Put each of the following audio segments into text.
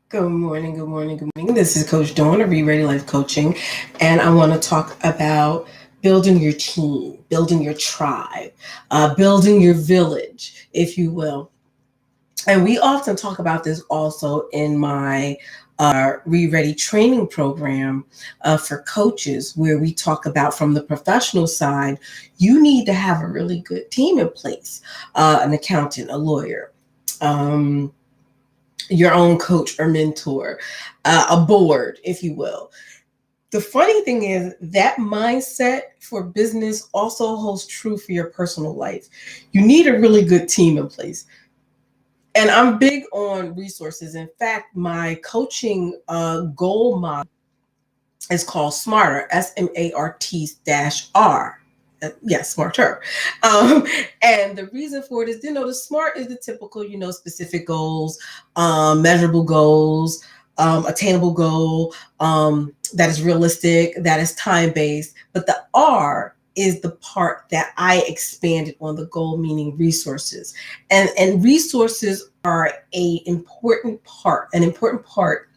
Good morning, good morning, good morning. This is Coach Dawn of Reid Life Coaching, and I want to talk about building your team, building your tribe, building your village, if you will. And we often talk about this also in my Ready training program for coaches, where we talk about from the professional side, you need to have a really good team in place, an accountant, a lawyer. Um, your own coach or mentor, a board, if you will. The funny thing is that mindset for business also holds true for your personal life. You need a really good team in place. And I'm big on resources. In fact, my coaching goal model is called Smarter, SMART-R. Yes, smarter. Um, and the reason for it is, the SMART is the typical, specific goals, measurable goals, attainable goal, that is realistic, that is time based. But the R is the part that I expanded on the goal, meaning resources. And resources are an important part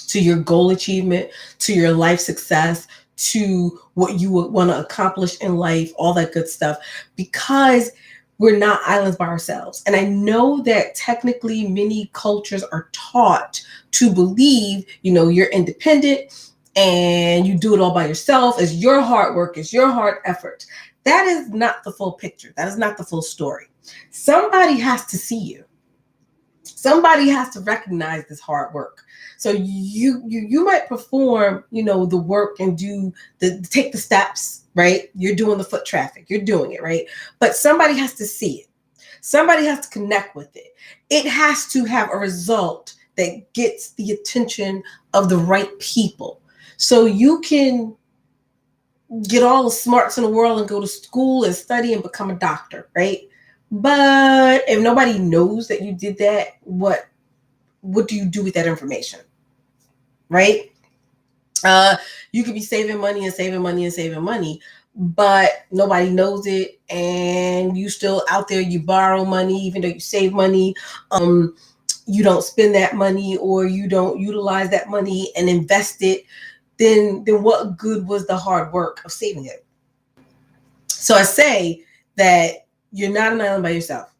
to your goal achievement, to your life success, to what you would want to accomplish in life, all that good stuff, because we're not islands by ourselves. And I know that technically many cultures are taught to believe, you're independent and you do it all by yourself. It's your hard work, it's your hard effort. That is not the full picture. That is not the full story. Somebody has to see you. Somebody has to recognize this hard work. So you might perform, the work and take the steps, right? You're doing the foot traffic. You're doing it, right? But somebody has to see it. Somebody has to connect with it. It has to have a result that gets the attention of the right people. So you can get all the smarts in the world and go to school and study and become a doctor, right? But if nobody knows that you did that, what do you do with that information? Right? You could be saving money and saving money and saving money, but nobody knows it, and you still out there, you borrow money even though you save money. You don't spend that money, or you don't utilize that money and invest it. Then what good was the hard work of saving it? So I say that you're not an island by yourself.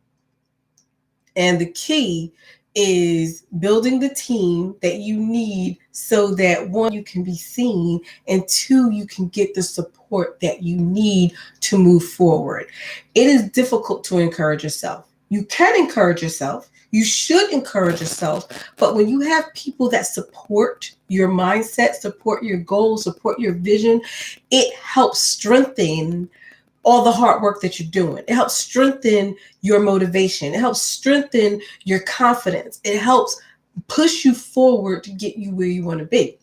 And the key is building the team that you need so that, one, you can be seen, and two, you can get the support that you need to move forward. It is difficult to encourage yourself. You can encourage yourself. You should encourage yourself. But when you have people that support your mindset, support your goals, support your vision, it helps strengthen all the hard work that you're doing. It helps strengthen your motivation. It helps strengthen your confidence. It helps push you forward to get you where you want to be.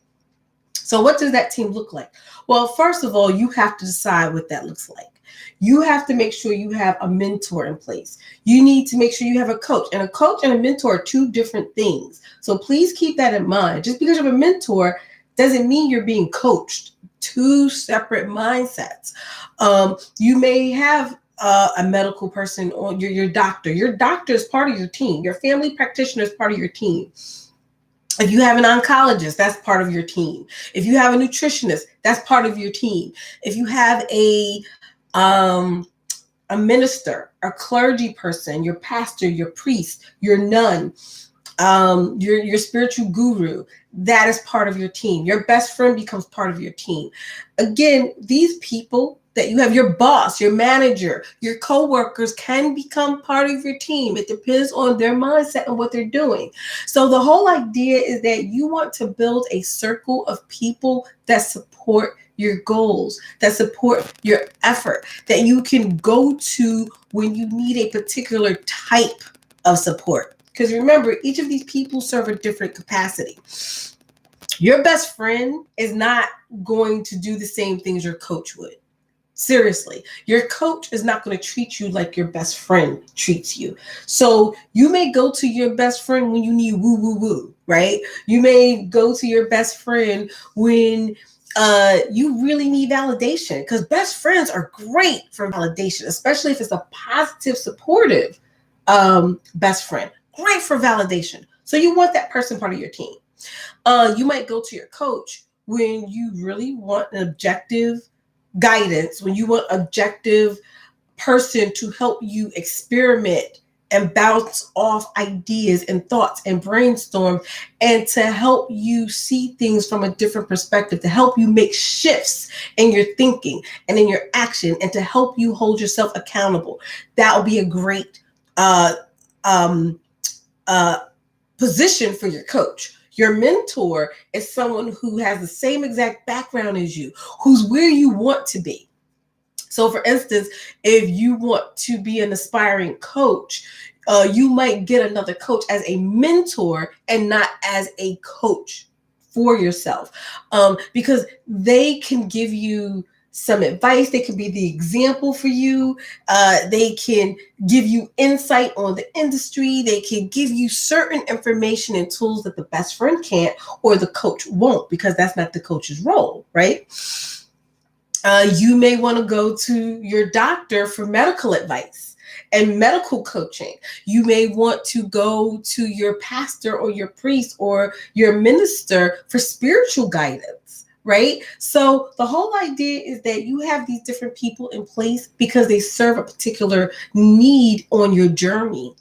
So what does that team look like? Well, first of all, you have to decide what that looks like. You have to make sure you have a mentor in place. You need to make sure you have a coach. And a coach and a mentor are two different things. So please keep that in mind. Just because you have a mentor doesn't mean you're being coached. Two separate mindsets. You may have a medical person, or your doctor. Your doctor is part of your team. Your family practitioner is part of your team. If you have an oncologist, that's part of your team. If you have a nutritionist, that's part of your team. If you have a minister, a clergy person, your pastor, your priest, your nun, your spiritual guru, that is part of your team. Your best friend becomes part of your team. Again, these people that you have, your boss, your manager, your coworkers, can become part of your team. It depends on their mindset and what they're doing. So the whole idea is that you want to build a circle of people that support your goals, that support your effort, that you can go to when you need a particular type of support. Because remember, each of these people serve a different capacity. Your best friend is not going to do the same things your coach would. Seriously, your coach is not going to treat you like your best friend treats you. So you may go to your best friend when you need woo, woo, woo, right? You may go to your best friend when you really need validation, because best friends are great for validation, especially if it's a positive, supportive best friend. Great for validation. So you want that person part of your team. You might go to your coach when you really want an objective guidance, when you want objective person to help you experiment and bounce off ideas and thoughts and brainstorm, and to help you see things from a different perspective, to help you make shifts in your thinking and in your action, and to help you hold yourself accountable. That will be a great um, uh, position for your coach. Your mentor is someone who has the same exact background as you, who's where you want to be. So, for instance, if you want to be an aspiring coach, you might get another coach as a mentor and not as a coach for yourself, because they can give you some advice. They can be the example for you. They can give you insight on the industry. They can give you certain information and tools that the best friend can't, or the coach won't, because that's not the coach's role, right? You may want to go to your doctor for medical advice and medical coaching. You may want to go to your pastor or your priest or your minister for spiritual guidance, right? So the whole idea is that you have these different people in place because they serve a particular need on your journey.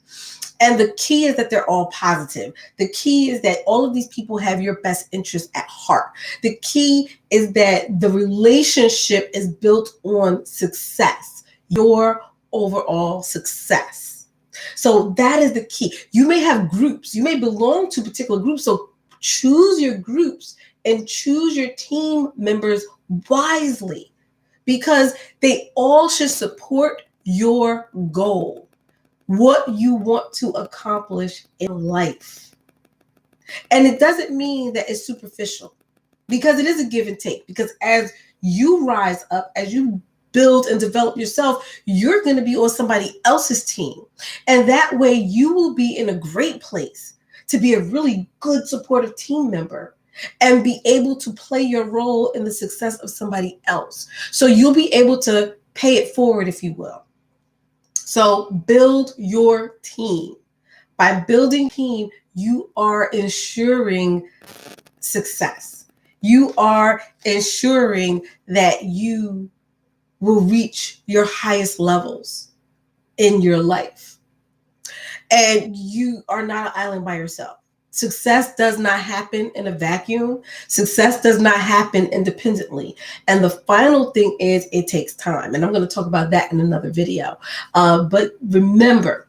And the key is that they're all positive. The key is that all of these people have your best interest at heart. The key is that the relationship is built on success, your overall success. So that is the key. You may have groups. You may belong to particular groups. So choose your groups and choose your team members wisely, because they all should support your goal, what you want to accomplish in life. And it doesn't mean that it's superficial, because it is a give and take. Because as you rise up, as you build and develop yourself, you're going to be on somebody else's team. And that way you will be in a great place to be a really good supportive team member and be able to play your role in the success of somebody else. So you'll be able to pay it forward, if you will. So build your team. By building team, you are ensuring success. You are ensuring that you will reach your highest levels in your life. And you are not an island by yourself. Success does not happen in a vacuum. Success does not happen independently. And the final thing is, it takes time. And I'm going to talk about that in another video. But remember,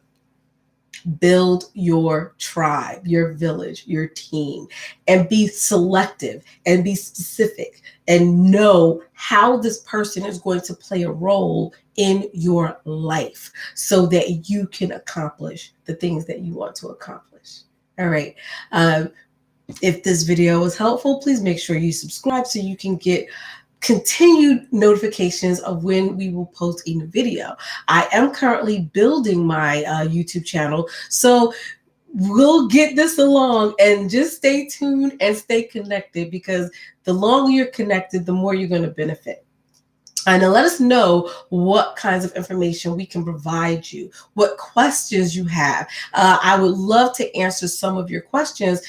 build your tribe, your village, your team, and be selective and be specific and know how this person is going to play a role in your life so that you can accomplish the things that you want to accomplish. All right. If this video was helpful, please make sure you subscribe so you can get continued notifications of when we will post a new video. I am currently building my YouTube channel, so we'll get this along, and just stay tuned and stay connected, because the longer you're connected, the more you're going to benefit. And let us know what kinds of information we can provide you, what questions you have. I would love to answer some of your questions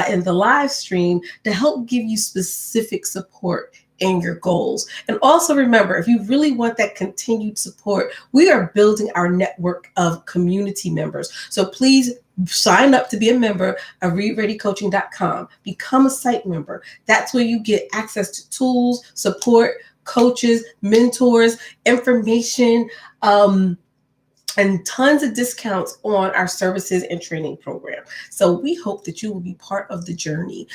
in the live stream to help give you specific support in your goals. And also remember, if you really want that continued support, we are building our network of community members. So please sign up to be a member of ReidReadyCoaching.com. Become a site member. That's where you get access to tools, support, coaches, mentors, information, and tons of discounts on our services and training program. So we hope that you will be part of the journey,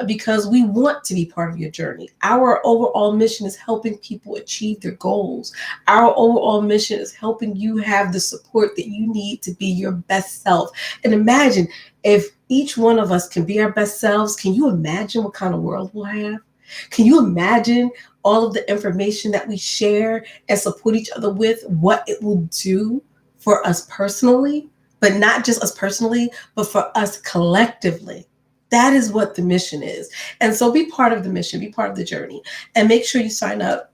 because we want to be part of your journey. Our overall mission is helping people achieve their goals. Our overall mission is helping you have the support that you need to be your best self. And imagine if each one of us can be our best selves. Can you imagine what kind of world we'll have? Can you imagine all of the information that we share and support each other with, what it will do for us personally, but not just us personally, but for us collectively? That is what the mission is. And so be part of the mission, be part of the journey, and make sure you sign up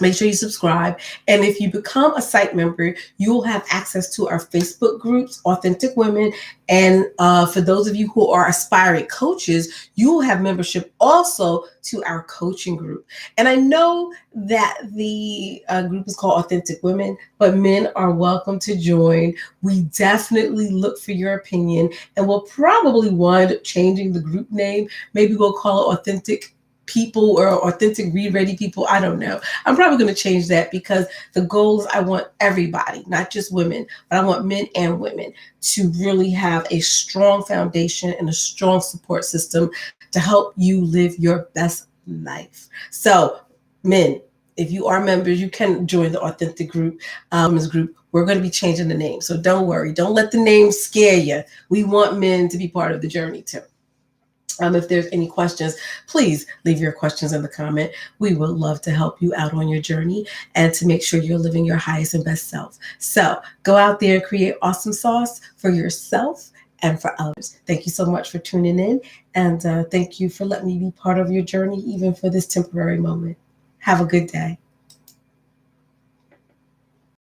Make sure you subscribe. And if you become a site member, you will have access to our Facebook groups, Authentic Women. And for those of you who are aspiring coaches, you will have membership also to our coaching group. And I know that the group is called Authentic Women, but men are welcome to join. We definitely look for your opinion, and we'll probably wind up changing the group name. Maybe we'll call it Authentic People or Authentic Reid Ready People. I don't know. I'm probably going to change that because the goal is I want everybody, not just women, but I want men and women to really have a strong foundation and a strong support system to help you live your best life. So, men, if you are members, you can join the Authentic Group, Women's Group. We're going to be changing the name. So don't worry. Don't let the name scare you. We want men to be part of the journey too. If there's any questions, please leave your questions in the comment. We would love to help you out on your journey and to make sure you're living your highest and best self. So go out there and create awesome sauce for yourself and for others. Thank you so much for tuning in. And thank you for letting me be part of your journey, even for this temporary moment. Have a good day.